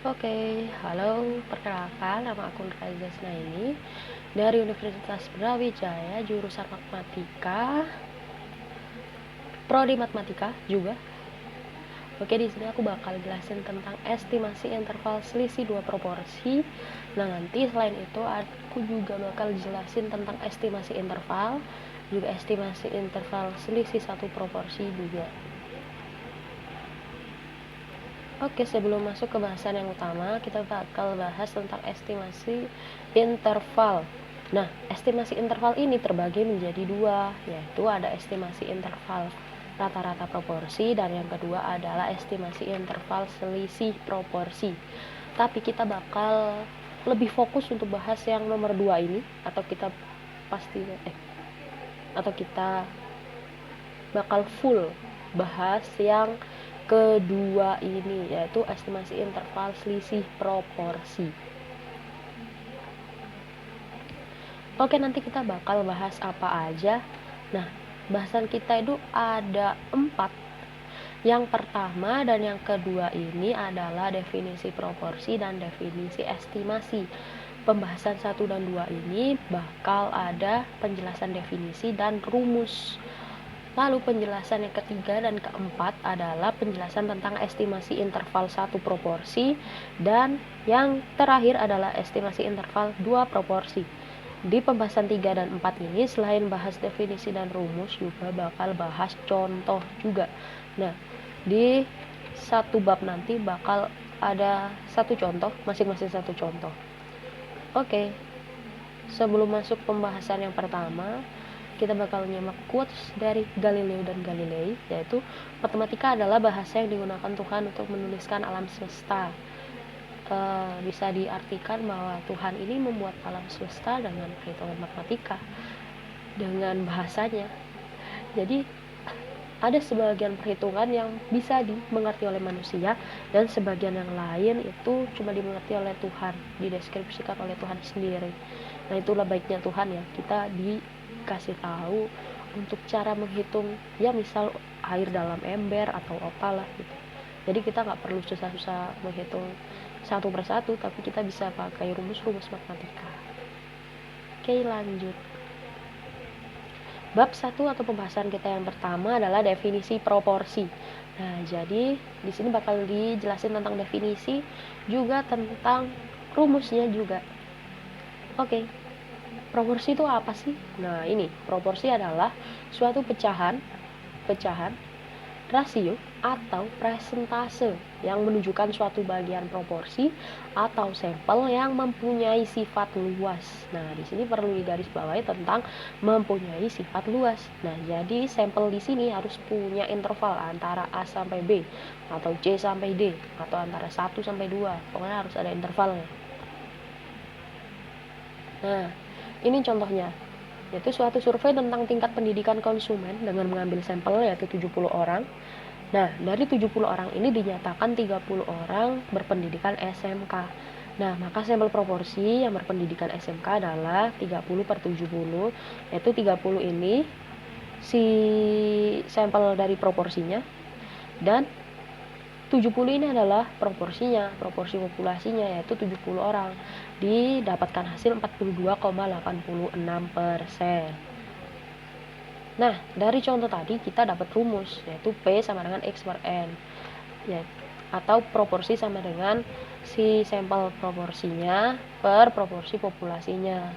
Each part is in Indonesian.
Oke, halo, perkenalkan nama aku Nurhaliza Snaini dari Universitas Brawijaya, jurusan Matematika, Prodi Matematika juga. Oke, di sini aku bakal jelasin tentang estimasi interval selisih dua proporsi. Nah, nanti selain itu aku juga bakal jelasin tentang estimasi interval, juga estimasi interval selisih satu proporsi juga. Oke, sebelum masuk ke bahasan yang utama, kita bakal bahas tentang estimasi interval. Nah, estimasi interval ini terbagi menjadi dua, yaitu ada estimasi interval rata-rata proporsi dan yang kedua adalah estimasi interval selisih proporsi. Tapi kita bakal lebih fokus untuk bahas yang nomor dua ini, atau kita bakal full bahas yang kedua ini, yaitu estimasi interval selisih proporsi. Oke, nanti kita bakal bahas apa aja. Nah, bahasan kita itu ada 4. Yang pertama dan yang kedua ini adalah definisi proporsi dan definisi estimasi. Pembahasan 1 dan 2 ini bakal ada penjelasan definisi dan rumus. Lalu penjelasan yang ketiga dan keempat adalah penjelasan tentang estimasi interval satu proporsi, dan yang terakhir adalah estimasi interval dua proporsi. Di pembahasan 3 dan 4 ini selain bahas definisi dan rumus juga bakal bahas contoh juga. Nah, di satu bab nanti bakal ada satu contoh, masing-masing satu contoh. Oke, sebelum masuk pembahasan yang pertama, kita bakal nyimak quotes dari Galileo dan Galilei, yaitu matematika adalah bahasa yang digunakan Tuhan untuk menuliskan alam semesta. Bisa diartikan bahwa Tuhan ini membuat alam semesta dengan perhitungan matematika, dengan bahasanya. Jadi ada sebagian perhitungan yang bisa dimengerti oleh manusia dan sebagian yang lain itu cuma dimengerti oleh Tuhan, dideskripsikan oleh Tuhan sendiri. Nah, itulah baiknya Tuhan ya, kita dikasih tahu untuk cara menghitung, ya misal air dalam ember atau apalah gitu. Jadi kita nggak perlu susah-susah menghitung satu persatu, tapi kita bisa pakai rumus-rumus matematika. Oke, lanjut. Bab 1 atau pembahasan kita yang pertama adalah definisi proporsi. Nah, jadi di sini bakal dijelasin tentang definisi, juga tentang rumusnya juga. Oke. Proporsi itu apa sih? Nah, ini proporsi adalah suatu pecahan, rasio atau presentase yang menunjukkan suatu bagian proporsi atau sampel yang mempunyai sifat luas. Nah, di sini perlu digarisbawahi tentang mempunyai sifat luas. Nah, jadi sampel di sini harus punya interval antara A sampai B atau C sampai D atau antara 1 sampai 2. Pokoknya harus ada intervalnya. Nah, ini contohnya, yaitu suatu survei tentang tingkat pendidikan konsumen dengan mengambil sampel yaitu 70 orang. Nah, dari 70 orang ini dinyatakan 30 orang berpendidikan SMK. Nah, maka sampel proporsi yang berpendidikan SMK adalah 30/70, yaitu 30 ini si sampel dari proporsinya, dan 70 ini adalah proporsinya, proporsi populasinya, yaitu 70 orang. Didapatkan hasil 42,86%. Nah, dari contoh tadi kita dapat rumus, yaitu P sama dengan X per N, ya, atau proporsi sama dengan si sampel proporsinya per proporsi populasinya,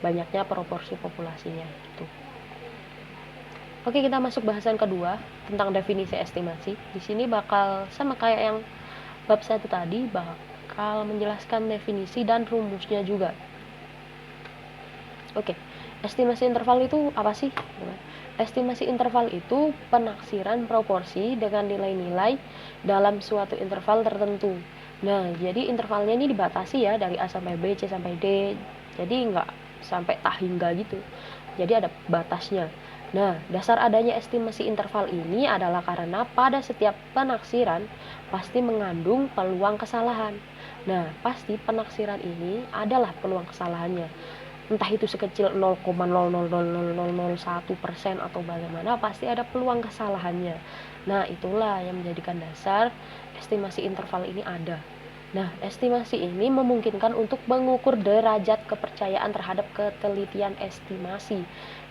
banyaknya proporsi populasinya gitu. Oke, kita masuk bahasan kedua tentang definisi estimasi. Di sini bakal sama kayak yang bab 1 tadi, bakal menjelaskan definisi dan rumusnya juga. Oke, estimasi interval itu apa sih? Estimasi interval itu penaksiran proporsi dengan nilai-nilai dalam suatu interval tertentu. Nah, jadi intervalnya ini dibatasi ya, dari A sampai B, C sampai D. Jadi nggak sampai tak hingga gitu. Jadi ada batasnya. Nah, dasar adanya estimasi interval ini adalah karena pada setiap penaksiran pasti mengandung peluang kesalahan. Nah, pasti penaksiran ini adalah peluang kesalahannya. Entah itu sekecil 0,0000001% atau bagaimana, pasti ada peluang kesalahannya. Nah, itulah yang menjadikan dasar estimasi interval ini ada. Nah, estimasi ini memungkinkan untuk mengukur derajat kepercayaan terhadap ketelitian estimasi.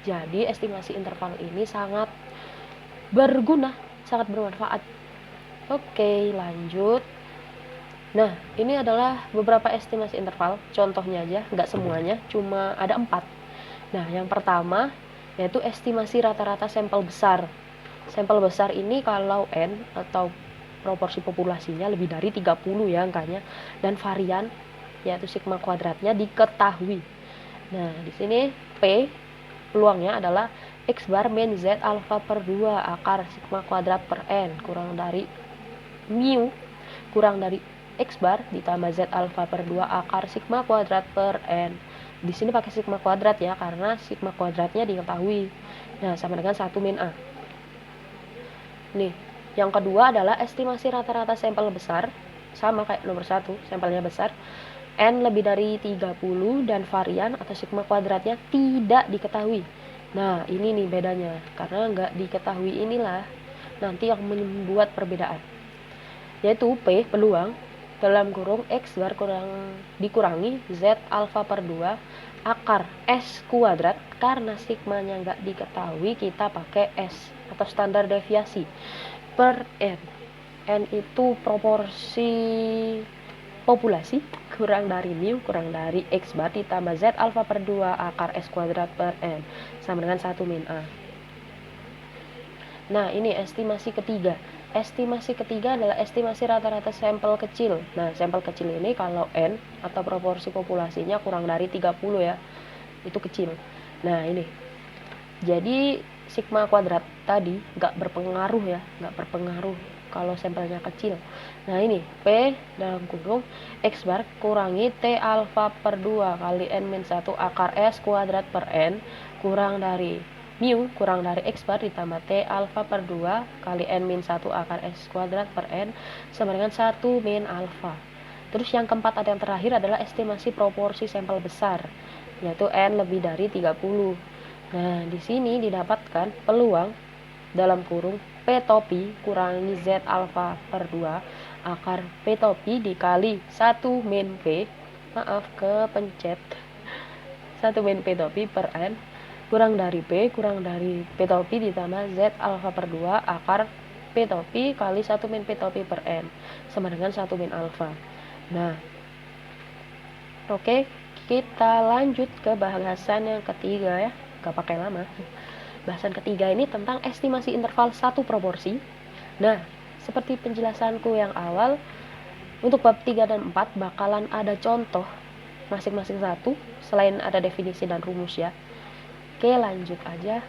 Jadi, estimasi interval ini sangat berguna, sangat bermanfaat. Oke, lanjut. Nah, ini adalah beberapa estimasi interval, contohnya aja, nggak semuanya, cuma ada 4. Nah, yang pertama yaitu estimasi rata-rata sampel besar. Sampel besar ini kalau N atau proporsi populasinya lebih dari 30 ya angkanya, dan varian yaitu sigma kuadratnya diketahui. Nah, di sini P peluangnya adalah X bar min Z alfa per 2 akar sigma kuadrat per N kurang dari mu kurang dari X bar ditambah Z alfa per 2 akar sigma kuadrat per N. Di sini pakai sigma kuadrat ya, karena sigma kuadratnya diketahui. Nah, sama dengan 1 min A. Nih, yang kedua adalah estimasi rata-rata sampel besar. Sama kayak nomor 1, sampelnya besar. N lebih dari 30 dan varian atau sigma kuadratnya tidak diketahui. Nah, ini nih bedanya. Karena nggak diketahui inilah nanti yang membuat perbedaan. Yaitu P peluang dalam kurung X bar dikurangi Z alfa per 2 akar S kuadrat. Karena sigmanya nggak diketahui, kita pakai S atau standar deviasi per N. N itu proporsi populasi kurang dari mu kurang dari X bar ditambah Z alfa per 2 akar S kuadrat per N sama dengan 1 min A. Nah, ini estimasi ketiga. Estimasi ketiga adalah estimasi rata-rata sampel kecil. Nah, sampel kecil ini kalau N atau proporsi populasinya kurang dari 30 ya, itu kecil. Nah, ini. Jadi, sigma kuadrat tadi nggak berpengaruh ya, nggak berpengaruh kalau sampelnya kecil. Nah, ini P dalam kurung X bar kurangi T alfa per 2 kali N min 1 akar S kuadrat per N kurang dari mu kurang dari X bar ditambah T alfa per 2 kali N min 1 akar S kuadrat per N sama dengan 1 min alfa. Terus yang keempat ada yang terakhir adalah estimasi proporsi sampel besar, yaitu N lebih dari 30. Nah, di sini didapatkan peluang dalam kurung P topi kurangi Z alfa per 2 akar P topi dikali 1 min P, maaf kepencet, 1 min P topi per N kurang dari P kurang dari P topi ditambah Z alfa per 2 akar P topi kali 1 min P topi per N sama dengan 1 min alfa. Nah, oke, kita lanjut ke bahasan yang ketiga ya, gak pakai lama. Bahasan ketiga ini tentang estimasi interval satu proporsi. Nah, seperti penjelasanku yang awal, untuk bab 3 dan 4 bakalan ada contoh masing-masing satu selain ada definisi dan rumus ya. Oke, lanjut aja.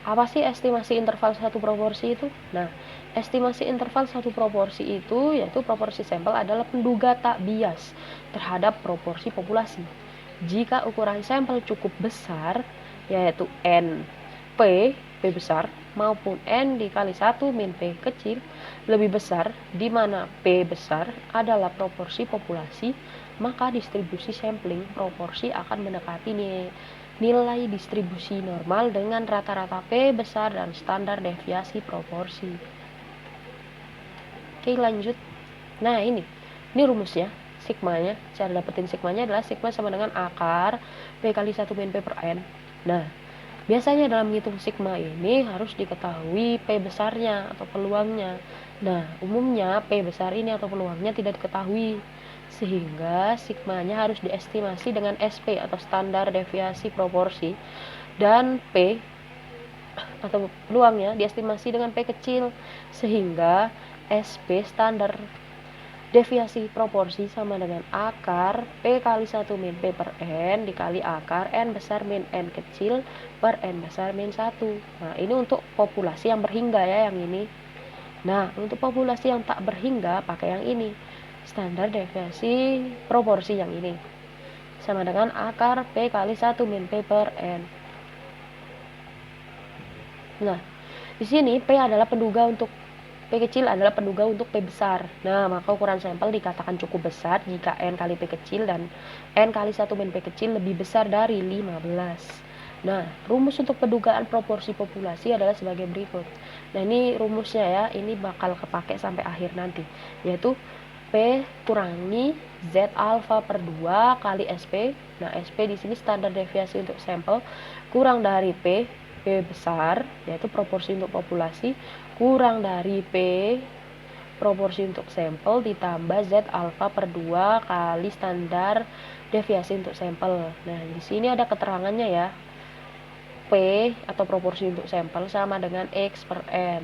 Apa sih estimasi interval satu proporsi itu? Nah, estimasi interval satu proporsi itu yaitu proporsi sampel adalah penduga tak bias terhadap proporsi populasi. Jika ukuran sampel cukup besar, yaitu N P besar maupun N dikali 1 min P kecil lebih besar, di mana P besar adalah proporsi populasi, maka distribusi sampling proporsi akan mendekati nilai distribusi normal dengan rata-rata P besar dan standar deviasi proporsi. Oke, lanjut. Nah, ini rumusnya, sigmanya. Cara dapetin sigmanya adalah sigma sama dengan akar P kali 1 min P per N. Nah, biasanya dalam menghitung sigma ini harus diketahui P besarnya atau peluangnya. Nah, umumnya P besar ini atau peluangnya tidak diketahui, sehingga sigmanya harus diestimasi dengan SP atau standar deviasi proporsi, dan P atau peluangnya diestimasi dengan P kecil, sehingga SP standar deviasi proporsi sama dengan akar P kali 1 min P per N dikali akar N besar min N kecil per N besar min 1. Nah, ini untuk populasi yang berhingga ya yang ini. Nah, untuk populasi yang tak berhingga pakai yang ini. Standar deviasi proporsi yang ini sama dengan akar P kali 1 min P per N. Nah, di sini P adalah penduga untuk P kecil adalah penduga untuk P besar. Nah, maka ukuran sampel dikatakan cukup besar jika N kali P kecil dan N kali 1 min P kecil lebih besar dari 15. Nah, rumus untuk pendugaan proporsi populasi adalah sebagai berikut. Nah, ini rumusnya ya, ini bakal kepake sampai akhir nanti, yaitu P P kurangi Z alfa per 2 kali SP. Nah, SP di sini standar deviasi untuk sampel, kurang dari P besar, yaitu proporsi untuk populasi, kurang dari P proporsi untuk sampel, ditambah Z alfa per 2 kali standar deviasi untuk sampel. Nah, di sini ada keterangannya ya. P atau proporsi untuk sampel sama dengan X per N,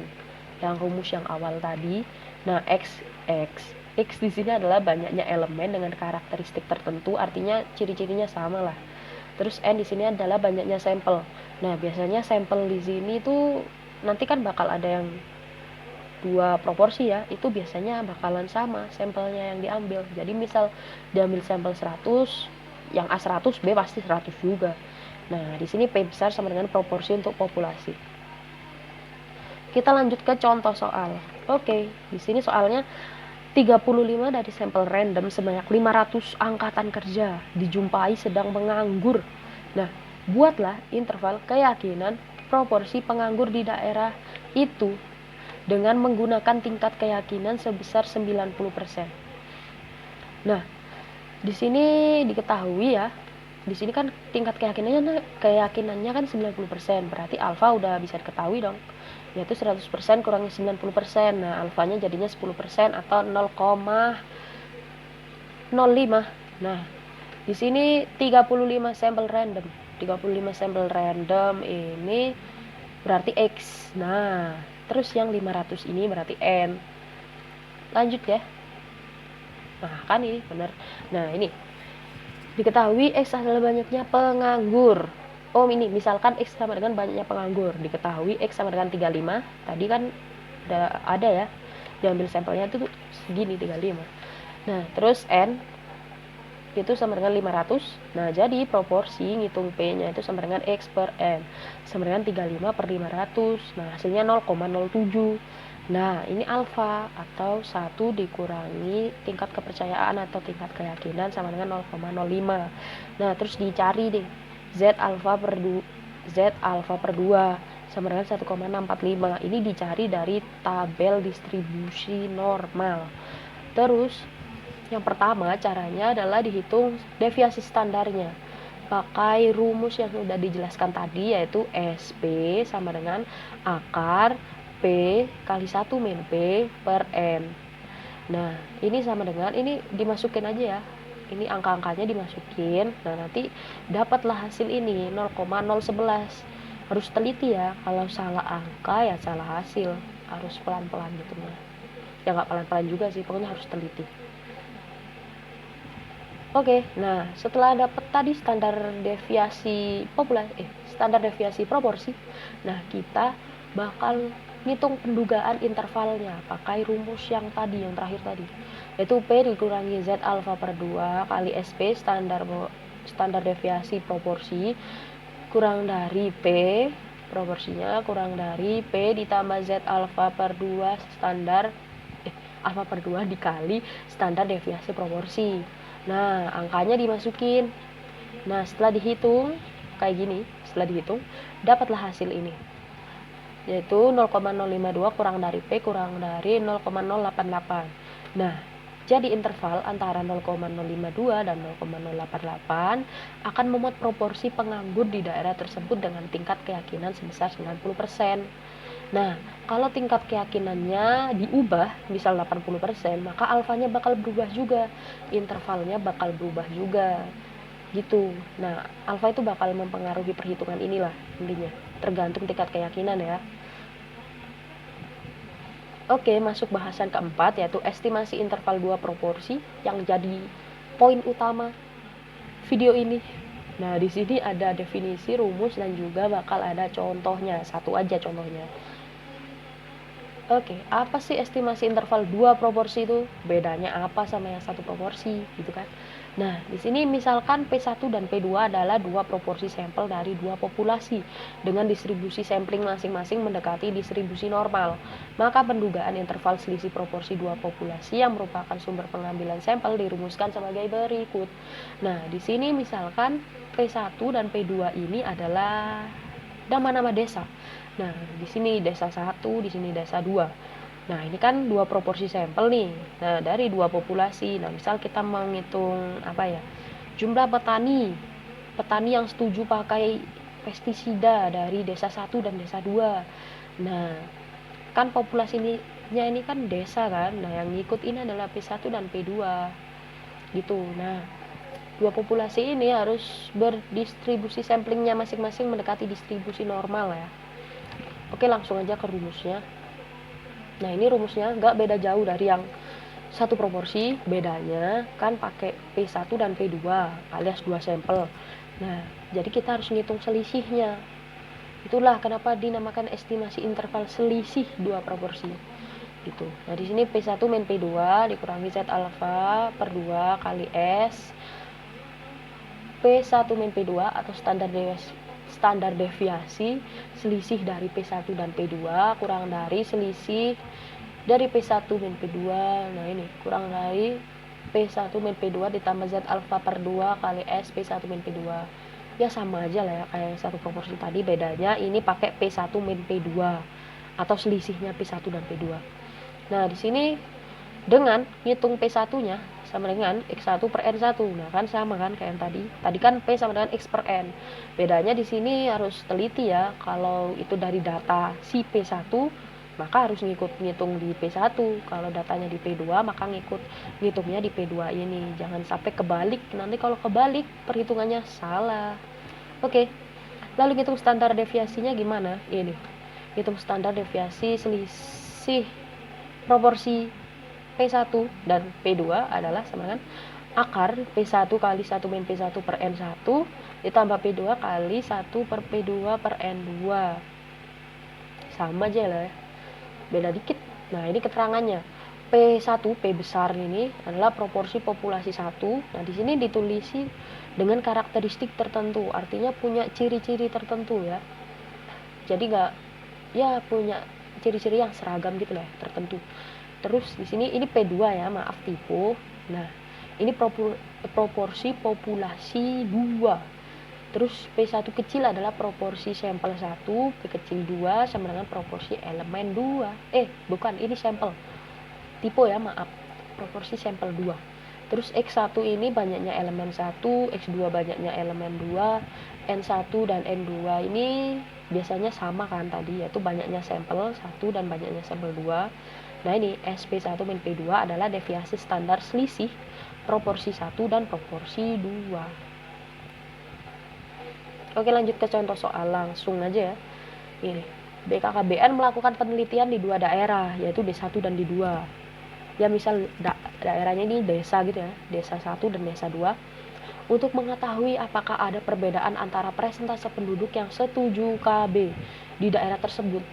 yang rumus yang awal tadi. Nah, X di sini adalah banyaknya elemen dengan karakteristik tertentu, artinya ciri-cirinya sama lah. Terus N di sini adalah banyaknya sampel. Nah, biasanya sampel di sini tuh nanti kan bakal ada yang dua proporsi ya, itu biasanya bakalan sama sampelnya yang diambil. Jadi misal diambil sampel 100, yang A 100, B pasti 100 juga. Nah, di sini P besar sama dengan proporsi untuk populasi. Kita lanjut ke contoh soal. Oke, di sini soalnya 35 dari sampel random sebanyak 500 angkatan kerja dijumpai sedang menganggur. Nah, buatlah interval keyakinan proporsi penganggur di daerah itu dengan menggunakan tingkat keyakinan sebesar 90%. Nah, di sini diketahui ya, di sini kan tingkat keyakinannya kan 90%, berarti alfa udah bisa diketahui dong, yaitu 100% kurangi 90%. Nah, alfanya jadinya 10% atau 0,05. Nah, di sini 35 sampel random. 35 sampel random ini berarti X. Nah, terus yang 500 ini berarti N. Lanjut ya. Nah, kan ini benar. Nah, ini diketahui X adalah banyaknya penganggur. Oh, ini misalkan X sama dengan banyaknya penganggur. Diketahui X sama dengan 35. Tadi kan ada ya, diambil sampelnya itu tuh segini 35. Nah, terus N itu sama dengan 500. Nah, jadi proporsi ngitung P-nya itu sama dengan X per N, sama dengan 35 per 500. Nah, hasilnya 0,07. Nah, ini alfa atau 1 dikurangi tingkat kepercayaan atau tingkat keyakinan sama dengan 0,05. Nah, terus dicari deh Z alfa per 2 sama dengan 1,645. Ini dicari dari tabel distribusi normal. Terus yang pertama caranya adalah dihitung deviasi standarnya. Pakai rumus yang sudah dijelaskan tadi, yaitu SP sama dengan akar P kali 1 min P per N. Nah, ini sama dengan, ini dimasukin aja ya. Ini angka-angkanya dimasukin. Nah, nanti dapatlah hasil ini 0,011. Harus teliti ya, kalau salah angka ya salah hasil. Harus pelan-pelan gitu ya. Ya nggak pelan-pelan juga sih, pokoknya harus teliti. Oke, nah setelah dapat tadi standar deviasi proporsi, nah kita bakal ngitung pendugaan intervalnya pakai rumus yang terakhir tadi, yaitu P dikurangi Z alfa per 2 kali SP standar deviasi proporsi kurang dari P proporsinya kurang dari P ditambah Z alfa per 2 alfa per 2 dikali standar deviasi proporsi. Nah, angkanya dimasukin. Nah, setelah dihitung kayak gini, dapatlah hasil ini, yaitu 0,052 kurang dari P kurang dari 0,088. Nah, jadi interval antara 0,052 dan 0,088 akan memuat proporsi penganggur di daerah tersebut dengan tingkat keyakinan sebesar 90%. Nah, kalau tingkat keyakinannya diubah, misal 80%, maka alfanya bakal berubah juga, intervalnya bakal berubah juga, gitu. Nah, alfa itu bakal mempengaruhi perhitungan inilah intinya, tergantung tingkat keyakinan ya. Oke, masuk bahasan keempat, yaitu estimasi interval 2 proporsi yang jadi poin utama video ini. Nah, di sini ada definisi, rumus, dan juga bakal ada contohnya, satu aja contohnya. Oke, apa sih estimasi interval 2 proporsi itu? Bedanya apa sama yang satu proporsi, gitu kan? Nah, di sini misalkan P1 dan P2 adalah dua proporsi sampel dari dua populasi dengan distribusi sampling masing-masing mendekati distribusi normal. Maka pendugaan interval selisih proporsi dua populasi yang merupakan sumber pengambilan sampel dirumuskan sebagai berikut. Nah, di sini misalkan P1 dan P2 ini adalah nama-nama desa. Nah, di sini desa 1, di sini desa 2. Nah, ini kan 2 proporsi sampel nih. Nah, dari 2 populasi. Nah, misal kita mau ngitung jumlah petani yang setuju pakai pestisida dari desa 1 dan desa 2. Nah, kan populasinya ini kan desa kan. Nah, yang ngikut ini adalah P1 dan P2. Gitu. Nah, 2 populasi ini harus berdistribusi samplingnya masing-masing mendekati distribusi normal ya. Oke, langsung aja ke rumusnya. Nah, ini rumusnya nggak beda jauh dari yang satu proporsi, bedanya kan pakai P1 dan P2 alias 2 sampel. Nah, jadi kita harus ngitung selisihnya. Itulah kenapa dinamakan estimasi interval selisih 2 proporsi. Gitu. Nah, di sini P1 min P2 dikurangi Z alfa per 2 kali S P1 min P2 atau standar deviasi selisih dari P1 dan P2 kurang dari selisih dari P1 min P2. Nah, ini kurang dari P1 min P2 ditambah Z alfa per 2 kali S P1 min P2. Ya sama aja lah ya kayak yang satu proporsi tadi, bedanya ini pakai P1 min P2 atau selisihnya P1 dan P2. Nah, di sini dengan ngitung P1-nya sama dengan X1 per N1. Nah, kan sama kan kayak yang tadi. Tadi kan P sama dengan X per N. Bedanya di sini harus teliti ya. Kalau itu dari data si P1, maka harus ngitung di P1. Kalau datanya di P2, maka ngitungnya di P2 ini. Jangan sampai kebalik. Nanti kalau kebalik, perhitungannya salah. Oke. Lalu ngitung standar deviasinya gimana? Ini. Ngitung standar deviasi selisih proporsi P1 dan P2 adalah sama dengan akar P1 kali 1 min P1 per N1 ditambah P2 kali 1 per P2 per N2. Sama aja lah ya. Beda dikit. Nah, ini keterangannya. P1, P besar ini adalah proporsi populasi 1. Nah, di sini ditulisi dengan karakteristik tertentu. Artinya punya ciri-ciri tertentu ya. Jadi punya ciri-ciri yang seragam gitu lah, tertentu. Terus di sini ini P2 ya, maaf tipu. Nah, ini proporsi populasi 2. Terus P1 kecil adalah proporsi sampel 1, P kecil 2 sama dengan proporsi elemen 2. Bukan, ini sampel. Tipe ya, maaf. Proporsi sampel 2. Terus X1 ini banyaknya elemen 1, X2 banyaknya elemen 2, N1 dan N2 ini biasanya sama kan tadi, yaitu banyaknya sampel 1 dan banyaknya sampel 2. Nah, ini SP1 min P2 adalah deviasi standar selisih proporsi 1 dan proporsi 2. Oke, lanjut ke contoh soal langsung aja ya. Ini, BKKBN melakukan penelitian di 2 daerah, yaitu D1 dan D2. Ya, misal daerahnya ini desa gitu ya, desa 1 dan desa 2. Untuk mengetahui apakah ada perbedaan antara persentase penduduk yang setuju KB di daerah tersebut.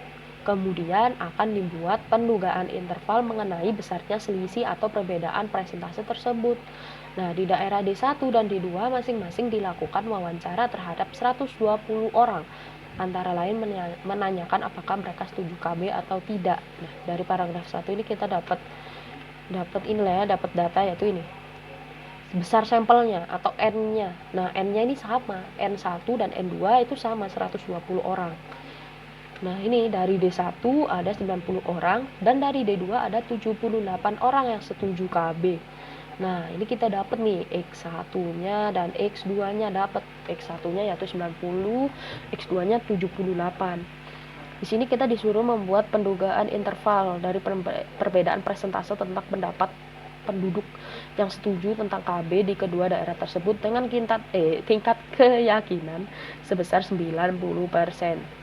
Kemudian akan dibuat pendugaan interval mengenai besarnya selisih atau perbedaan persentase tersebut. Nah, di daerah D1 dan D2 masing-masing dilakukan wawancara terhadap 120 orang. Antara lain menanyakan apakah mereka setuju KB atau tidak. Nah, dari paragraf 1 ini kita dapat data yaitu ini. Besar sampelnya atau N-nya. Nah, N-nya ini sama. N1 dan N2 itu sama 120 orang. Nah, ini dari D1 ada 90 orang dan dari D2 ada 78 orang yang setuju KB. Nah, ini kita dapat nih X1-nya dan X2-nya dapat. X1-nya yaitu 90, X2-nya 78. Di sini kita disuruh membuat pendugaan interval dari perbedaan persentase tentang pendapat penduduk yang setuju tentang KB di kedua daerah tersebut dengan tingkat keyakinan sebesar 90%.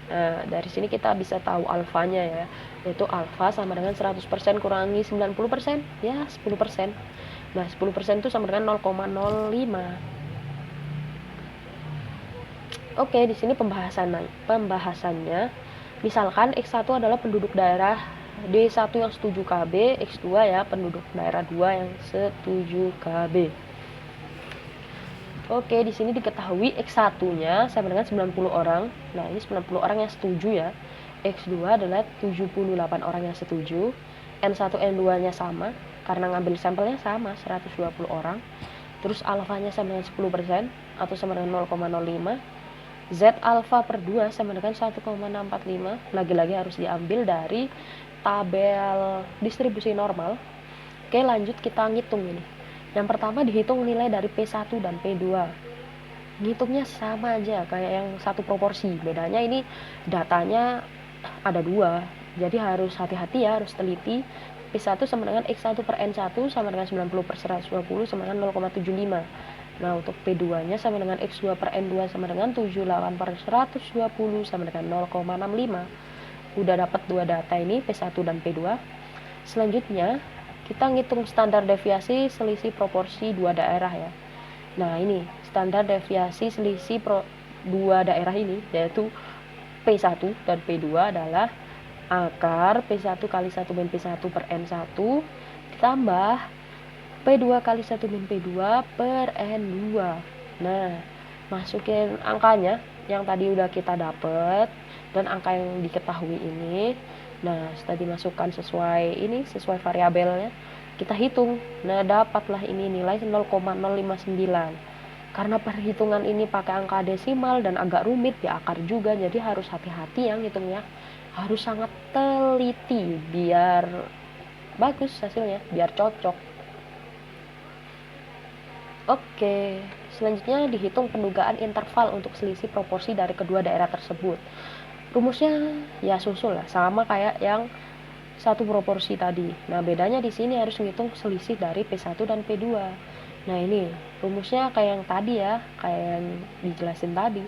Nah, dari sini kita bisa tahu alfanya ya, yaitu alfa sama dengan 100% kurangi 90%, ya 10%. Nah, 10% itu sama dengan 0,05. Oke, di sini pembahasannya. Misalkan X1 adalah penduduk daerah D1 yang setuju KB, X2 ya penduduk daerah 2 yang setuju KB. Oke, di sini diketahui X1-nya sama dengan 90 orang. Nah, ini 90 orang yang setuju ya. X2 adalah 78 orang yang setuju. N1 N2-nya sama karena ngambil sampelnya sama 120 orang. Terus alfanya sama dengan 10% atau sama dengan 0,05. Z alfa per 2 sama dengan 1,645. Lagi-lagi harus diambil dari tabel distribusi normal. Oke, lanjut kita ngitung ini. Yang pertama dihitung nilai dari P1 dan P2. Ngitungnya sama aja kayak yang satu proporsi. Bedanya ini datanya ada 2. Jadi harus hati-hati ya, harus teliti. P1 sama dengan X1 per N1 sama dengan 90 per 120 sama dengan 0,75. Nah, untuk P2-nya sama dengan X2 per N2 sama dengan 78 per 120 sama dengan 0,65. Udah dapat 2 data ini, P1 dan P2. Selanjutnya, kita ngitung standar deviasi selisih proporsi 2 daerah ya. Nah, ini standar deviasi selisih 2 daerah ini, yaitu P1 dan P2 adalah akar P1 kali 1 min P1 per N1 ditambah P2 kali 1 min P2 per N2. Nah, masukin angkanya yang tadi udah kita dapet dan angka yang diketahui ini. Nah, setelah dimasukkan sesuai variabelnya, kita hitung. Nah, dapatlah ini nilai 0,059. Karena perhitungan ini pakai angka desimal dan agak rumit di akar juga, jadi harus hati-hati yang hitungnya. Harus sangat teliti biar bagus hasilnya, biar cocok. Oke, selanjutnya dihitung pendugaan interval untuk selisih proporsi dari kedua daerah tersebut. Rumusnya ya susul lah, sama kayak yang satu proporsi tadi. Nah, bedanya di sini harus menghitung selisih dari P1 dan P2. Nah, ini rumusnya kayak yang tadi ya, kayak yang dijelasin tadi.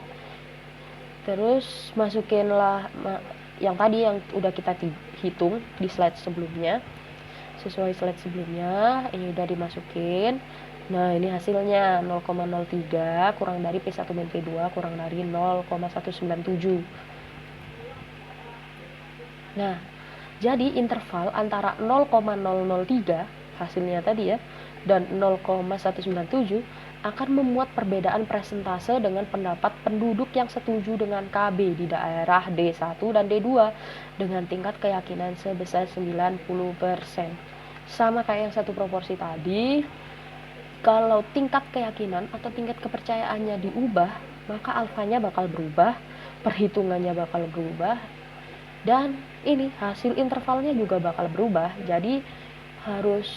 Terus masukinlah yang tadi yang udah kita hitung di slide sebelumnya. Sesuai slide sebelumnya, ini udah dimasukin. Nah, ini hasilnya 0,03 kurang dari P1 min P2 kurang dari 0,197. Nah, jadi interval antara 0,003 hasilnya tadi ya dan 0,197 akan memuat perbedaan persentase dengan pendapat penduduk yang setuju dengan KB di daerah D1 dan D2 dengan tingkat keyakinan sebesar 90%. Sama kayak yang satu proporsi tadi, kalau tingkat keyakinan atau tingkat kepercayaannya diubah, maka alfanya bakal berubah, perhitungannya bakal berubah, dan ini hasil intervalnya juga bakal berubah. Jadi harus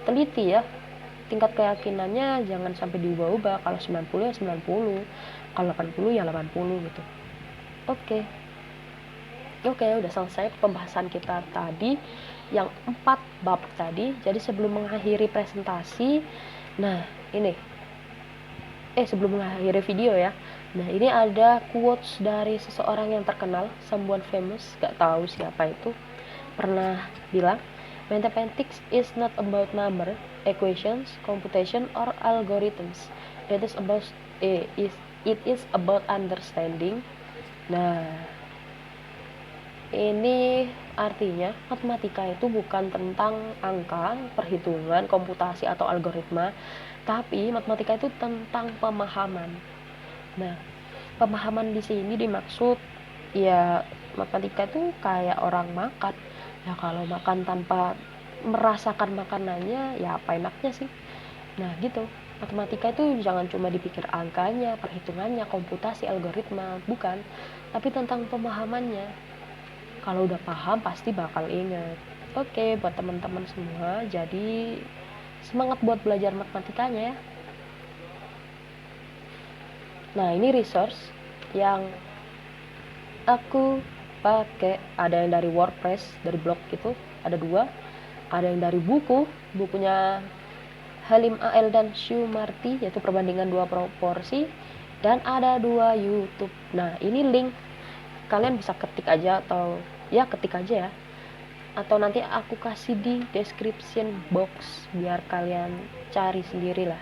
teliti ya, tingkat keyakinannya jangan sampai diubah-ubah. Kalau 90 ya 90, kalau 80 ya 80 gitu. Oke, udah selesai pembahasan kita tadi yang 4 bab tadi. Jadi sebelum mengakhiri presentasi, nah ini sebelum mengakhiri video ya, nah ini ada quotes dari seseorang yang terkenal, someone famous, gak tahu siapa itu, pernah bilang, mathematics is not about number, equations, computation, or algorithms. It is about understanding. Nah, ini artinya matematika itu bukan tentang angka, perhitungan, komputasi, atau algoritma, tapi matematika itu tentang pemahaman. Nah, pemahaman di sini dimaksud ya matematika itu kayak orang makan. Ya kalau makan tanpa merasakan makanannya, ya apa enaknya sih? Nah gitu, matematika itu jangan cuma dipikir angkanya, perhitungannya, komputasi, algoritma, bukan, tapi tentang pemahamannya. Kalau udah paham pasti bakal inget. Oke, buat teman-teman semua, jadi semangat buat belajar matematikanya ya. Nah, ini resource yang aku pakai, ada yang dari WordPress, dari blog gitu, ada 2. Ada yang dari bukunya Halim A.L. dan Syumarti, yaitu perbandingan 2 proporsi, dan ada 2 YouTube. Nah, ini link, kalian bisa ketik aja atau ya ketik aja ya, atau nanti aku kasih di description box biar kalian cari sendiri lah.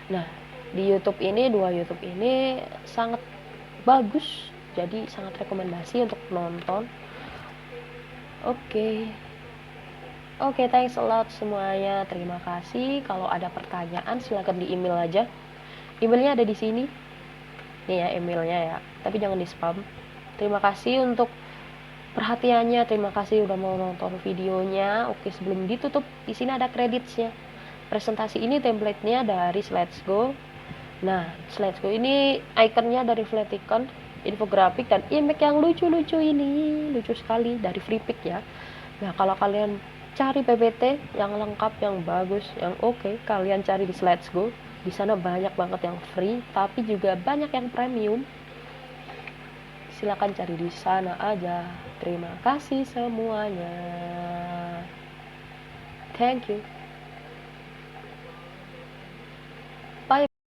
Nah, di YouTube ini, 2 YouTube ini sangat bagus, jadi sangat rekomendasi untuk nonton. Oke, thanks a lot semuanya. Terima kasih. Kalau ada pertanyaan silahkan di email aja. Emailnya ada di sini. Nih ya emailnya ya. Tapi jangan di spam. Terima kasih untuk perhatiannya. Terima kasih udah mau nonton videonya. Oke, sebelum ditutup, di sini ada kreditnya. Presentasi ini template-nya dari Slides Go. Nah, Slides Go ini ikonnya dari Flaticon. infografik dan image yang lucu-lucu ini, lucu sekali dari Freepik ya. Nah, kalau kalian cari PPT yang lengkap, yang bagus, yang oke, kalian cari di Let's Go. Di sana banyak banget yang free, tapi juga banyak yang premium. Silakan cari di sana aja. Terima kasih semuanya. Thank you.